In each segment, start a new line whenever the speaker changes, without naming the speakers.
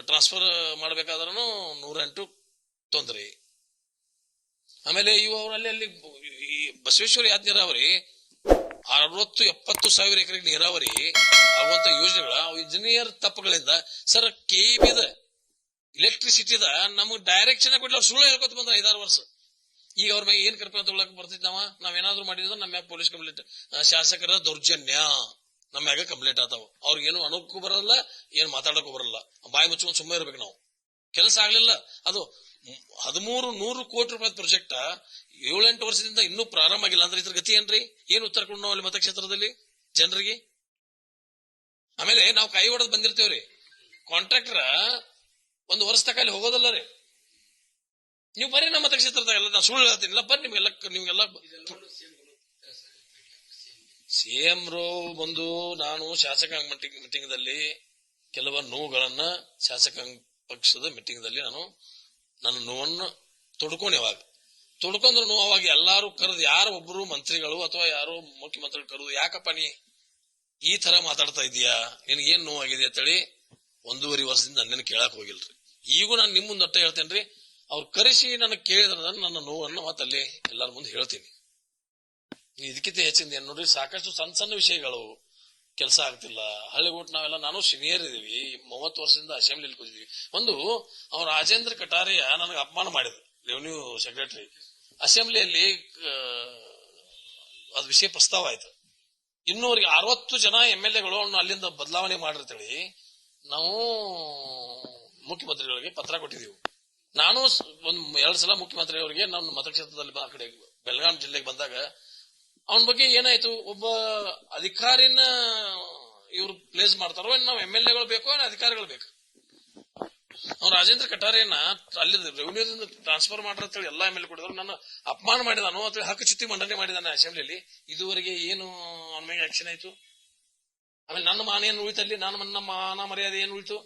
Transfer ಮಾಡಬೇಕಾದ್ರೂ 108 ತೊಂದರೆ. ಆಮೇಲೆ ಇವು ಅವರಲ್ಲಿ ಅಲ್ಲಿ ಬಸವೇಶ್ವರ ಯಾದ ನೀರಾವರಿ 60-70 ಸಾವಿರ ಎಕರೆಗೆ ನೀರಾವರಿ ಆಗುವಂತ ಯೋಜನೆಗಳ ಇಂಜಿನಿಯರ್ ತಪ್ಪುಗಳಿಂದ ಸರ್ ಕೆಇಬಿದ ಇಲೆಕ್ಟ್ರಿಸಿಟಿದ ನಮಗ್ ಡೈರೆಕ್ಷನ್ ಕೊಡ್ಲಿ ಸುಳ್ಳು ಹೇಳ್ಕೊತ ಬಂದ್ರ 5-6 ವರ್ಷ. ಈಗ ಅವ್ರ ಮ್ಯಾಗ ಏನ್ ಕರ್ಕೊಂಡ್ ತಗೊಳಕ್ ಬರ್ತಿದ್ ನಾವೇನಾದ್ರು ಮಾಡಿದ್ರೆ ನಮ್ಮ ಮ್ಯಾಗ ಪೊಲೀಸ್ ಕಂಪ್ಲೇಂಟ್, ಶಾಸಕರ ದೌರ್ಜನ್ಯ ನಮ್ಮ ಮ್ಯಾಗ ಕಂಪ್ಲೇಂಟ್ ಆತಾವ. ಅವ್ರಿಗೇನು ಅನುಕ್ಕೂ ಬರಲ್ಲ, ಏನ್ ಮಾತಾಡಕ್ಕೂ ಬರಲ್ಲ, ಬಾಯಿ ಮುಚ್ಕೊಂಡು ಸುಮ್ಮನೆ ಇರ್ಬೇಕು. ನಾವು ಕೆಲಸ ಆಗ್ಲಿಲ್ಲ. ಅದು 1300 ಕೋಟಿ ರೂಪಾಯಿ ಪ್ರಾಜೆಕ್ಟ್ 7-8 ವರ್ಷದಿಂದ ಇನ್ನೂ ಪ್ರಾರಂಭ ಆಗಿಲ್ಲ ಅಂದ್ರೆ ಇದ್ರ ಗತಿ ಏನ್ರಿ? ಏನ್ ಉತ್ತರ ಕೊಡ್ ನಾವು ಅಲ್ಲಿ ಮತಕ್ಷೇತ್ರದಲ್ಲಿ ಜನರಿಗೆ? ಆಮೇಲೆ ನಾವು ಕೈ ಹೊಡೆದ್ ಬಂದಿರ್ತೇವ್ರಿ. ಕಾಂಟ್ರಾಕ್ಟರ್ 1 ವರ್ಷ ತಕ ಅಲ್ಲಿ ಹೋಗೋದಲ್ಲ ರೀ. ನೀವು ಬರ್ರಿ ನಮ್ಮ ಮತಕ್ಷೇತ್ರದಾಗೆಲ್ಲ, ನಾ ಸುಳ್ಳು ಹೇಳ್ತೀನಿ, ಬರ್ರಿ ನಿಮ್ಗೆಲ್ಲ ಸಿಎಂ ರು ಬಂದು ನಾನು ಶಾಸಕಾಂಗ ಮೀಟಿಂಗ್ ದಲ್ಲಿ ಕೆಲವು ನೋವುಗಳನ್ನ ಶಾಸಕಾಂಗ ಪಕ್ಷದ ಮೀಟಿಂಗ್ ದಲ್ಲಿ ನಾನು ನನ್ನ ನೋವನ್ನು ತೊಡ್ಕೊಂಡ್ರು ನೋವಾಗಿ ಎಲ್ಲಾರು ಕರೆದು, ಯಾರು ಒಬ್ರು ಮಂತ್ರಿಗಳು ಅಥವಾ ಯಾರೋ ಮುಖ್ಯಮಂತ್ರಿಗಳು ಕರೆದು, ಯಾಕಪ್ಪ ನೀ ಈ ತರ ಮಾತಾಡ್ತಾ ಇದೀಯಾ, ನಿನಗೇನ್ ನೋವಾಗಿದೆ ಅಂತೇಳಿ 1.5 ವರ್ಷದಿಂದ ನನ್ನನ್ನು ಕೇಳಕ್ ಹೋಗಿಲ್ರಿ. ಈಗೂ ನಾನು ನಿಮ್ ಮುಂದೆ ಅಟ್ಟ ಹೇಳ್ತೇನ್ರಿ. ಅವ್ರು ಕರೆಸಿ ನನಗೆ ಕೇಳಿದ್ರ ನನ್ನ ನೋವನ್ನು ಮತ್ತಲ್ಲಿ ಎಲ್ಲಾರ ಮುಂದೆ ಹೇಳ್ತೀನಿ. ಇದಕ್ಕಿಂತ ಹೆಚ್ಚಿಂದ ಏನ್ ನೋಡ್ರಿ, ಸಾಕಷ್ಟು ಸಣ್ಣ ಸಣ್ಣ ವಿಷಯಗಳು ಕೆಲಸ ಆಗ್ತಿಲ್ಲ. ಹಳ್ಳಿಗೂಟ್ ನಾವೆಲ್ಲ, ನಾನು ಸೀನಿಯರ್ ಇದೀವಿ, 30 ವರ್ಷದಿಂದ ಅಸೆಂಬ್ಲಿಲಿ ಕೂತಿದ್ವಿ. ಒಂದು ಅವ್ರ ರಾಜೇಂದ್ರ ಕಟಾರಿಯ ನನಗೆ ಅಪಮಾನ ಮಾಡಿದ್ರು, ರೆವಿನ್ಯೂ ಸೆಕ್ರೆಟರಿ. ಅಸೆಂಬ್ಲಿಯಲ್ಲಿ ಅದ್ ವಿಷಯ ಪ್ರಸ್ತಾವ ಆಯ್ತು. ಇನ್ನೂರಿಗೆ 60 ಜನ MLAಗಳು ಅಲ್ಲಿಂದ ಬದಲಾವಣೆ ಮಾಡಿರ್ತೇಳಿ ನಾವು ಮುಖ್ಯಮಂತ್ರಿಗಳಿಗೆ ಪತ್ರ ಕೊಟ್ಟಿದ್ದೀವಿ. ನಾನು 2 ಸಲ ಮುಖ್ಯಮಂತ್ರಿಯವರಿಗೆ ನನ್ನ ಮತಕ್ಷೇತ್ರದಲ್ಲಿ ಆ ಕಡೆ ಬೆಳಗಾವಿ ಜಿಲ್ಲೆಗೆ ಬಂದಾಗ ಅವನ ಬಗ್ಗೆ ಏನಾಯ್ತು, ಒಬ್ಬ ಅಧಿಕಾರಿನ ಇವ್ರು ಪ್ಲೇಸ್ ಮಾಡ್ತಾರೋ, ನಾವು MLAಗಳು ಬೇಕೋ ಅಧಿಕಾರಿಗಳು ಬೇಕು. ಅವ್ನು ರಾಜೇಂದ್ರ ಕಟಾರಿಯನ್ನ ಅಲ್ಲಿ ರೆವಿನ್ಯೂದಿಂದ ಟ್ರಾನ್ಸ್ಫರ್ ಮಾಡ್ರಿ ಎಲ್ಲಾ MLA ಕೊಟ್ಟಿದ್ರು. ನನ್ನ ಅಪಮಾನ ಮಾಡಿದಾನು ಅಥವಾ ಹಕ್ಕುಚ್ಯುತಿ ಮಂಡನೆ ಮಾಡಿದಾನೆ ಅಸೆಂಬ್ಲಿಯಲ್ಲಿ. ಇದುವರೆಗೆ ಏನು ಅವನ ಮೇಲೆ ಆಕ್ಷನ್ ಆಯ್ತು? ಆಮೇಲೆ ನನ್ನ ಮಾನ ಏನ್ ಉಳಿತಲ್ಲಿ, ನನ್ನ ಮಾನ ಮರ್ಯಾದೆ ಏನ್ ಉಳಿತು?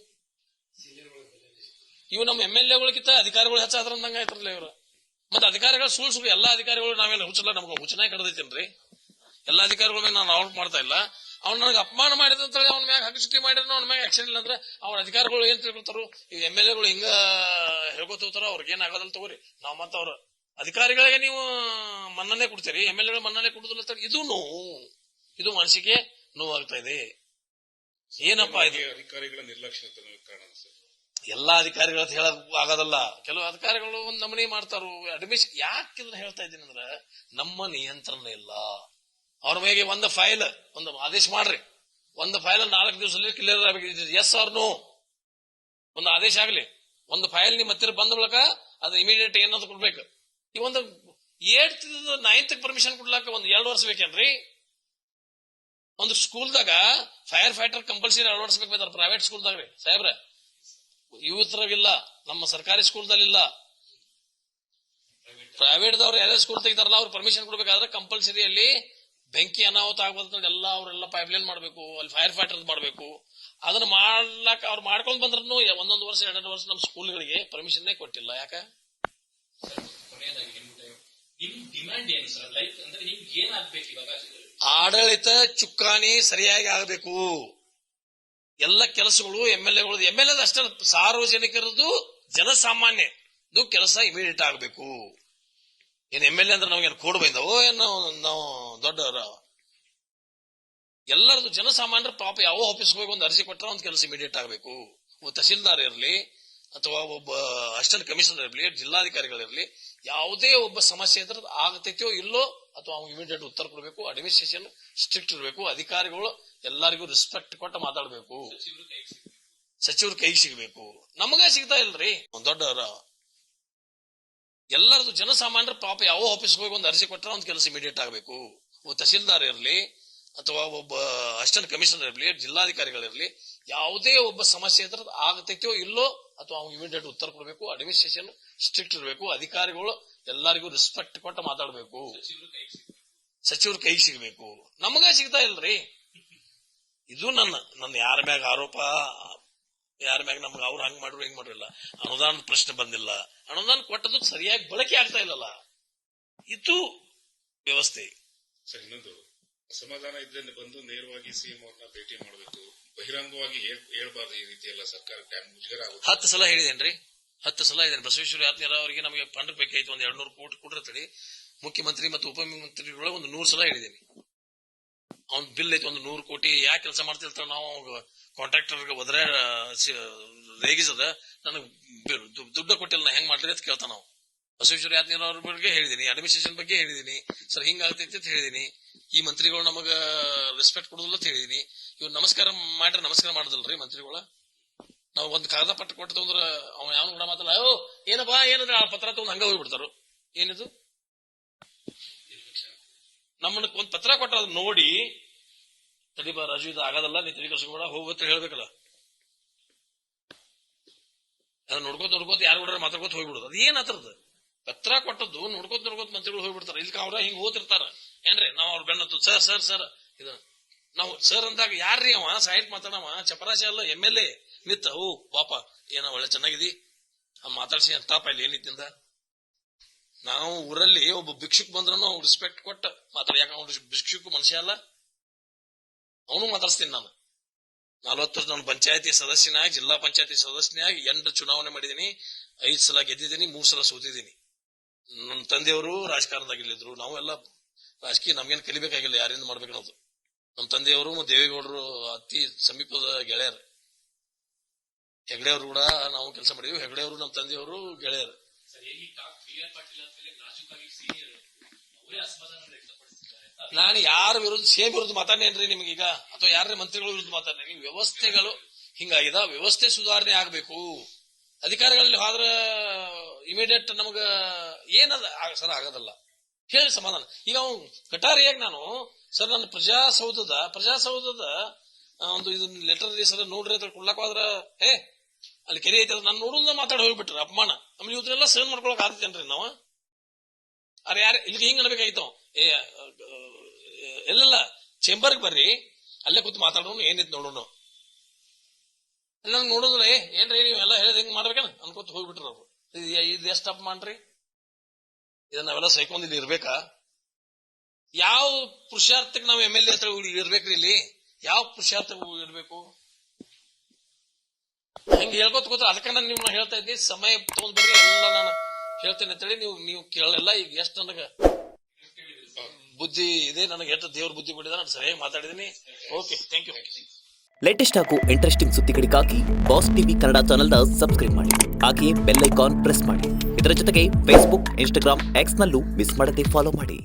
ಇವು ನಮ್ಮ MLAಗಳಿಗಿಂತ ಅಧಿಕಾರಿಗಳು ಹೆಚ್ಚಾದ್ರಂದಂಗ ಆಯ್ತಾರಲ್ಲ ಇವರು. ಮತ್ತೆ ಅಧಿಕಾರಿಗಳು ಸುಳ್ಳು ಎಲ್ಲಾ ಅಧಿಕಾರಿಗಳು ನಾವೇನು ಹುಚ್ಚಲ್ಲ, ನಮ್ಗೆ ಹುಚ್ಚನಾಗಿ ಕಡ್ದೈತೇನ್ರಿ? ಎಲ್ಲಾ ಅಧಿಕಾರಿಗಳ ಮೇಲೆ ನಾನು ಆರೋಪ ಮಾಡ್ತಾ ಇಲ್ಲ. ಅವ್ನು ನನಗೆ ಅಪಮಾನ ಮಾಡಿದ ಅಂತ ಹೇಳಿ ಅವ್ನ ಮ್ಯಾಗ ಹಕ್ಕುಚ್ಯುತಿ ಮಾಡಿದ್ರೆ ಅವ್ನ ಮ್ಯಾಗ ಆಕ್ಷನ್ ಇಲ್ಲ ಅಂದ್ರೆ ಅವ್ರ ಅಧಿಕಾರಿಗಳು ಏನ್ ತಿಳ್ಕೊತಾರು? ಈ MLAಗಳು ಹಿಂಗ ಹೇಳ್ಕೊತಾರೋ, ಅವ್ರಿಗೆ ಏನ್ ಆಗೋದಲ್ಲ ತಗೋರಿ. ನಾವು ಮತ್ತ ಅವ್ರ ಅಧಿಕಾರಿಗಳಿಗೆ ನೀವು ಮನ್ನಣೆ ಕೊಡ್ತೀರಿ, MLAಗಳು ಮನ್ನಣೆ ಕೊಡುದಿಲ್ಲ. ಇದು ನೋವು, ಇದು ಮನಸ್ಸಿಗೆ ನೋವಾಗ್ತಾ ಇದೆ. ಏನಪ್ಪಾ ಇದು?
ಅಧಿಕಾರಿಗಳ ನಿರ್ಲಕ್ಷ್ಯ ಕಾರಣ.
ಎಲ್ಲಾ ಅಧಿಕಾರಿಗಳ ಹೇಳಕ್ ಆಗೋದಲ್ಲ. ಕೆಲವು ಅಧಿಕಾರಿಗಳು ಒಂದ್ ನಮೂನಿ ಮಾಡ್ತಾರು. ಅಡ್ಮಿಷನ್ ಯಾಕೆ ಇದನ್ನ ಹೇಳ್ತಾ ಇದ್ದೀನಿ ಅಂದ್ರೆ, ನಮ್ಮ ನಿಯಂತ್ರಣ ಇಲ್ಲ. ಅವ್ರ ಮೇಲೆ ಒಂದು ಫೈಲ್, ಒಂದು ಆದೇಶ ಮಾಡ್ರಿ, ಒಂದು ಫೈಲ್ 4 ದಿವಸದಲ್ಲಿ ಕ್ಲಿಯರ್ ಆಗಬೇಕು. ಎಸ್ ಆರ್ ನೋ ಒಂದು ಆದೇಶ ಆಗ್ಲಿ. ಒಂದು ಫೈಲ್ ನಿಮ್ ಹತ್ತಿರ ಬಂದ ಬಳಿಕ ಅದು ಇಮಿಡಿಯೇಟ್ ಏನಾದ್ರು ಕೊಡ್ಬೇಕು. ಈ ಒಂದು 8th 9th ಪರ್ಮಿಷನ್ ಕೊಡ್ಲಾಕ 2 ವರ್ಷ ಬೇಕೇನ್ರಿ? ಒಂದು ಸ್ಕೂಲ್ದಾಗ ಫೈರ್ ಫೈಟರ್ ಕಂಪಲ್ಸರಿ ಅಳವಡಿಸಬೇಕು ಪ್ರೈವೇಟ್ ಸ್ಕೂಲ್ದಾಗ ರೀ ಸಾಹೇಬ್ರ. ಇವತ್ತರಾಗಿಲ್ಲ, ನಮ್ಮ ಸರ್ಕಾರಿ ಸ್ಕೂಲ್ದಲ್ಲಿ ಇಲ್ಲ. ಪ್ರೈವೇಟ್ ದವ್ರು ಯಾರೇ ಸ್ಕೂಲ್ ತೆಗಿತಾರಲ್ಲ ಅವ್ರು ಪರ್ಮಿಷನ್ ಕೊಡ್ಬೇಕಾದ್ರೆ ಕಂಪಲ್ಸರಿ ಅಲ್ಲಿ ಬೆಂಕಿ ಅನಾಹುತ ಆಗ್ಬಾರ್ದು ಎಲ್ಲ ಅವರೆಲ್ಲ ಪೈಪ್ಲೈನ್ ಮಾಡಬೇಕು, ಅಲ್ಲಿ ಫೈರ್ ಫೈಟರ್ ಮಾಡಬೇಕು. ಅದನ್ನ ಮಾಡ್ಲಾಕ ಅವ್ರು ಮಾಡ್ಕೊಂಡ್ ಬಂದ್ರು 1 ವರ್ಷ 2 ವರ್ಷ ನಮ್ಮ ಸ್ಕೂಲ್ಗಳಿಗೆ ಪರ್ಮಿಷನ್ ಕೊಟ್ಟಿಲ್ಲ. ಯಾಕ? ಆಡಳಿತ ಚುಕ್ಕಾಣಿ ಸರಿಯಾಗಿ ಆಗಬೇಕು. ಎಲ್ಲ ಕೆಲಸಗಳು MLAಗಳದ್ದು ಅಷ್ಟೇ, ಸಾರ್ವಜನಿಕರದ್ದು ಜನಸಾಮಾನ್ಯದು ಕೆಲಸ ಇಮಿಡಿಯೇಟ್ ಆಗಬೇಕು. ಏನ್ MLA ಅಂದ್ರೆ ನಮ್ಗೇನು ಕೋಡ್ ಬೈದವೋ ಏನೋ, ನಾವು ದೊಡ್ಡವರ? ಎಲ್ಲರದು ಜನಸಾಮಾನ್ಯರ ಪಾಪ ಯಾವ ಆಫೀಸ್ಗೆ ಹೋಗಿ ಒಂದು ಅರ್ಜಿ ಕೊಟ್ಟರೆ ಒಂದು ಕೆಲಸ ಇಮಿಡಿಯೇಟ್ ಆಗಬೇಕು. ಒಬ್ಬ ತಹಸೀಲ್ದಾರ್ ಇರಲಿ ಅಥವಾ ಒಬ್ಬ ಅಸಿಸ್ಟೆಂಟ್ ಕಮಿಷನರ್ ಇರಲಿ, ಜಿಲ್ಲಾಧಿಕಾರಿಗಳಿರಲಿ, ಯಾವುದೇ ಒಬ್ಬ ಸಮಸ್ಯೆ ಇದ್ರೆ ಆಗತೈತೋ ಇಲ್ಲೋ ಅಥವಾ ಅವ್ನು ಇಮಿಡಿಯೇಟ್ ಉತ್ತರ ಕೊಡಬೇಕು. ಅಡ್ಮಿನಿಸ್ಟ್ರೇಷನ್ ಸ್ಟ್ರಿಕ್ಟ್ ಇರಬೇಕು. ಅಧಿಕಾರಿಗಳು ಎಲ್ಲರಿಗೂ ರೆಸ್ಪೆಕ್ಟ್ ಕೊಟ್ಟು ಮಾತಾಡಬೇಕು. ಸಚಿವರು ಕೈಗೆ ಸಿಗಬೇಕು. ನಮಗ ಸಿಗ್ತಾ ಇಲ್ರಿ. ಒಂದ್ ದೊಡ್ಡವರ ಎಲ್ಲರದು ಜನಸಾಮಾನ್ಯರ ಪಾಪ ಯಾವ ಆಫೀಸ್ಗೆ ಹೋಗಿ ಒಂದು ಅರ್ಜಿ ಕೊಟ್ಟರೆ ಒಂದು ಕೆಲಸ ಇಮಿಡಿಯೇಟ್ ಆಗಬೇಕು. ಒಬ್ಬ ತಹಸೀಲ್ದಾರ್ ಇರಲಿ ಅಥವಾ ಒಬ್ಬ ಅಸಿಸ್ಟೆಂಟ್ ಕಮಿಷನರ್ ಇರಲಿ, ಜಿಲ್ಲಾಧಿಕಾರಿಗಳಿರಲಿ, ಯಾವುದೇ ಒಬ್ಬ ಸಮಸ್ಯೆ ಇದ್ರೆ ಆಗತೈತೋ ಇಲ್ಲೋ ಅಥವಾ ಅವ್ನು ಇಮಿಡಿಯೇಟ್ ಉತ್ತರ ಕೊಡಬೇಕು. ಅಡ್ಮಿನಿಸ್ಟ್ರೇಷನ್ ಸ್ಟ್ರಿಕ್ಟ್ ಇರಬೇಕು. ಅಧಿಕಾರಿಗಳು ಎಲ್ಲರಿಗೂ ರೆಸ್ಪೆಕ್ಟ್ ಕೊಟ್ಟು ಮಾತಾಡಬೇಕು. ಸಚಿವರು ಕೈಗೆ ಸಿಗಬೇಕು. ನಮಗ ಸಿಗ್ತಾ ಇಲ್ರಿ. ಇದು ನನ್ನ ಯಾರ ಮ್ಯಾಗ ಆರೋಪ, ಯಾರ ಮ್ಯಾಗ ನಮ್ಗೆ ಅವ್ರು ಹಂಗ್ ಮಾಡ್ರು ಹಿಂಗ್ ಮಾಡ್ರಿಲ್ಲ. ಅನುದಾನದ ಪ್ರಶ್ನೆ ಬಂದಿಲ್ಲ. ಅನುದಾನ ಕೊಟ್ಟದ್ದು ಸರಿಯಾಗಿ ಬಳಕೆ ಆಗ್ತಾ ಇಲ್ಲಲ್ಲ. ಇದು ವ್ಯವಸ್ಥೆ.
ಸರ್, ಇನ್ನೊಂದು ಅಸಮಾಧಾನ ಇದ್ರೆ ಬಂದು ನೇರವಾಗಿ ಸಿಎಂ ಅವ್ರನ್ನ ಭೇಟಿ ಮಾಡಬೇಕು. ಬಹಿರಂಗವಾಗಿ ಹೇಳ್ಬಾರ್ದು ಈ ರೀತಿ ಎಲ್ಲ ಸರ್ಕಾರ ಮುಜುಗರ ಆಗುತ್ತೆ.
10 ಸಲ ಹೇಳಿದೇನ್ರಿ, 10 ಸಲ ಹೇಳಿದ್ದೇನೆ. ಬಸವೇಶ್ವರ ಯಾತ್ನೀರ ಅವರಿಗೆ ನಮಗೆ ಫಂಡ್ ಬೇಕಾಯ್ತು, 200 ಕೋಟಿ ಕೊಟ್ಟಿರ್ತೀವಿ. ಮುಖ್ಯಮಂತ್ರಿ ಮತ್ತು ಉಪಮುಖ್ಯಮಂತ್ರಿಗಳ 100 ಸಲ ಹೇಳಿದ್ದೇನೆ. ಅವ್ನ್ ಬಿಲ್ ಐತಿ 100 ಕೋಟಿ, ಯಾಕೆ ಕೆಲಸ ಮಾಡ್ತಿರ್ತಾರ, ನಾವು ಕಾಂಟ್ರಾಕ್ಟರ್ಗೆ ಒದ್ರೆ ರೇಗಿಸದ ನನಗೆ ದುಡ್ಡು ಕೊಟ್ಟಿಲ್ಲ, ಹೆಂಗ್ ಮಾಡ್ರಿ ಅಂತ ಕೇಳ್ತಾನ ನಾವು. ಬಸವೇಶ್ವರ ಯಾತ್ನೀರ ಅವ್ರ ಬಗ್ಗೆ ಹೇಳಿದೀನಿ, ಅಡ್ಮಿನಿಸ್ಟ್ರೇಷನ್ ಬಗ್ಗೆ ಹೇಳಿದೀನಿ, ಸರ್ ಹಿಂಗಾಗ್ತೈತಿ ಅಂತ ಹೇಳಿದೀನಿ. ಈ ಮಂತ್ರಿಗಳು ನಮಗ ರೆಸ್ಪೆಕ್ಟ್ ಕೊಡುದಿಲ್ಲ ಅಂತ ಹೇಳಿದೀನಿ. ಇವ್ರು ನಮಸ್ಕಾರ ಮಾಡ್ರಿ, ನಮಸ್ಕಾರ ಮಾಡುದಿಲ್ರಿ ಮಂತ್ರಿಗಳ. ನಾವು ಒಂದ್ ಕಾಗದ ಪಟ್ಟು ಕೊಟ್ಟು ಅಂದ್ರ ಅವ ಯಾವ ಕೂಡ ಮಾತಲ್ಲ, ಏನಪ್ಪಾ ಏನಂದ್ರೆ ಆ ಪತ್ರ ತಗೊಂಡ್ ಹಂಗ ಹೋಗ್ಬಿಡ್ತಾರು. ಏನಿದು ನಮ್ಮನ್ನ ಒಂದ್ ಪತ್ರ ಕೊಟ್ಟ ಅದನ್ನ ನೋಡಿ ತಡಿಬಾ ರಾಜು ಇದು ಆಗೋದಲ್ಲ, ನೀ ತಲೆ ಕರ್ಸ್ಕೊಬೇಡ, ಹೋಗತ್ತ ಹೇಳ್ಬೇಕಲ್ಲ. ಅದ್ ನೋಡ್ಕೋತ ಯಾರು ಕೂಡ ಮಾತಾಡ್ಕೋತ ಹೋಗ್ಬಿಡುದು. ಅದ್ ಏನ್ ಆತರದ ಪತ್ರ ಕೊಟ್ಟದ್ದು ನೋಡ್ಕೋತ ಮಂತ್ರಿಗಳು ಹೋಗ್ಬಿಡ್ತಾರ. ಇಲ್ಲಿ ಅವ್ರ ಹಿಂಗ್ ಓದಿರ್ತಾರ ಏನ್ರಿ, ನಾವ್ ಅವ್ರ ಬೆನ್ನತ್ತು ಸರ್ ಸರ್ ಸರ್ ಇದು ನಾವು ಸರ್ ಅಂದಾಗ ಯಾರ್ರಿ ಅವ ಸಾಯಿಟ್ ಮಾತಾಡವ ಚಪರಾಶಿ ಅಲ್ಲ, MLA ನಿತ್ತ ಓ ಪಾಪ ಏನ ಒಳ್ಳೆ ಚೆನ್ನಾಗಿದಿ ಮಾತಾಡ್ಸಿ ಅಂತಾಪ ಇಲ್ಲಿ ಏನಿತ್ತಿಂದ. ನಾವು ಊರಲ್ಲಿ ಒಬ್ಬ ಭಿಕ್ಷುಕ್ ಬಂದ್ರು ಅವ್ನು ರೆಸ್ಪೆಕ್ಟ್ ಕೊಟ್ಟ ಮಾತಾಡ, ಯಾಕ ಅವ್ನು ಭಿಕ್ಷುಕ್ ಮನುಷ್ಯ ಅಲ್ಲ, ಅವನು ಮಾತಾಡ್ಸ್ತೀನಿ. ನಾನು 40 ವರ್ಷ ನಾನು ಪಂಚಾಯತಿ ಸದಸ್ಯನಾಗಿ, ಜಿಲ್ಲಾ ಪಂಚಾಯತಿ ಸದಸ್ಯನಾಗಿ 8 ಚುನಾವಣೆ ಮಾಡಿದೀನಿ, 5 ಸಲ ಗೆದ್ದಿದ್ದೀನಿ, 3 ಸಲ ಸೋತಿದ್ದೀನಿ. ನಮ್ಮ ತಂದೆಯವರು ರಾಜಕಾರಣದಾಗಿಲ್ಲಿದ್ರು, ನಾವೆಲ್ಲ ರಾಜಕೀಯ ನಮ್ಗೇನ್ ಕಲಿಬೇಕಾಗಿಲ್ಲ, ಯಾರಿಂದ ಮಾಡ್ಬೇಕನ್ನೋದು. ನಮ್ಮ ತಂದೆಯವರು ದೇವೇಗೌಡರು ಅತಿ ಸಮೀಪದ ಗೆಳೆಯರು. ಹೆಗಡೆ ಅವರು ಕೂಡ ನಾವು ಕೆಲಸ ಮಾಡಿದ್ವಿ, ಹೆಗಡೆ ಅವರು ನಮ್ಮ ತಂದೆಯವರು ಗೆಳೆಯರು. ನಾನು ಯಾರ ವಿರುದ್ಧ ಸೇಮ್ ವಿರುದ್ಧ ಮಾತಾಡೇನ್ರಿ ನಿಮ್ಗೀಗ, ಅಥವಾ ಯಾರ ಮಂತ್ರಿಗಳ ವಿರುದ್ಧ ಮಾತಾಡೇನಿ? ವ್ಯವಸ್ಥೆಗಳು ಹಿಂಗಾಗಿದ, ವ್ಯವಸ್ಥೆ ಸುಧಾರಣೆ ಆಗ್ಬೇಕು. ಅಧಿಕಾರಿಗಳಲ್ಲಿ ಹೋದ್ರ ಇಮಿಡಿಯೇಟ್ ನಮಗ ಏನದ ಸರ್ ಆಗೋದಲ್ಲ, ಹೇಳಿ ಸಮಾಧಾನ. ಈಗ ಅವ್ ಕಟಾರಿಯಾಗಿ ನಾನು ಸರ್ ನನ್ನ ಪ್ರಜಾಸೌಧದ ಒಂದು ಇದನ್ನ ಲೆಟರ್ ಸರ್ ನೋಡ್ರಿ ಅಂತ ಕೊಡ್ಲಾಕ ಹೋದ್ರ ಅಲ್ಲಿ ಕೆರೆ ಐತೆ ನಾನು ನೋಡುದ ಮಾತಾಡಿ ಹೋಗ್ಬಿಟ್ರಿ, ಅಪಮಾನ. ಆಮೇಲೆ ಇವತ್ತೆಲ್ಲ ಸಹನ್ ಮಾಡ್ಕೊಳಕ್ ಆಗ್ತೇನ್ರಿ ನಾವು? ಅರೆ ಯಾರ ಇಲ್ಲಿಗೆ ಹಿಂಗ್ ಅನ್ಬೇಕಾಯ್ತು, ಎಲ್ಲೆಲ್ಲ ಚೇಂಬರ್ಗೆ ಬರ್ರಿ, ಅಲ್ಲೇ ಕೂತ್ ಮಾತಾಡೋನು ಏನಿತ್ತು ನೋಡೋಣ. ಎಲ್ಲ ನೋಡೋದಿಲ್ಲ, ಏನ್ರಿ ನೀವೆಲ್ಲ ಹೇಳಿದ ಹೆಂಗ್ ಮಾಡ್ಬೇಕೇನ ಅನ್ಕೋತ ಹೋಗ್ಬಿಟ್ರಿ ಅವ್ರು. ಇದು ಎಷ್ಟು ಅಪ್ ಮಾಡ್ರಿ, ಇದನ್ನ ನಾವೆಲ್ಲ ಸೈಕೊಂಡ್ ಇಲ್ಲಿ ಇರ್ಬೇಕಾ? ಯಾವ ಪುರುಷಾರ್ಥಕ್ಕೆ ನಾವು MLA ಹತ್ರ ಇರ್ಬೇಕ್ರಿ? ಇಲ್ಲಿ ಯಾವ ಪುರುಷಾರ್ಥ ಇರ್ಬೇಕು? ಹಂಗೆ ಹೇಳ್ಕೊತ ಕೂತ ಅದಕ್ಕ ನಾನು ನಿಮ್ನ ಹೇಳ್ತಾ ಇದ್ದೀನಿ, ಸಮಯ ತಗೊಂಡ್ ಬರ್ರಿ, ಎಲ್ಲ ನಾನು ಹೇಳ್ತೇನೆ ಅಂತೇಳಿ ನೀವು ಕೇಳಲ್ಲ. ಈಗ ಎಷ್ಟು ನನಗ ಬುದ್ಧಿ ಇದೆ, ನನಗೆ ಎಷ್ಟು ದೇವ್ರ ಬುದ್ಧಿ ಕೊಟ್ಟಿದ, ನಾನು ಸರಿಯಾಗಿ ಮಾತಾಡಿದೀನಿ. Okay, thank you.
ಲೇಟೆಸ್ಟ್ ಹಾಗೂ ಇಂಟ್ರೆಸ್ಟಿಂಗ್ ಸುದ್ದಿಗಳಿಗಾಗಿ ಬಾಸ್ ಟಿವಿ ಕನ್ನಡ ಚಾನೆಲ್ನ ಸಬ್ಸ್ಕ್ರೈಬ್ ಮಾಡಿ, ಹಾಗೆಯೇ ಬೆಲ್ ಐಕಾನ್ ಪ್ರೆಸ್ ಮಾಡಿ. ಇದರ ಜೊತೆಗೆ ಫೇಸ್ಬುಕ್, ಇನ್ಸ್ಟಾಗ್ರಾಮ್, ಎಕ್ಸ್ ನಲ್ಲೂ ಮಿಸ್ ಮಾಡದೆ ಫಾಲೋ ಮಾಡಿ.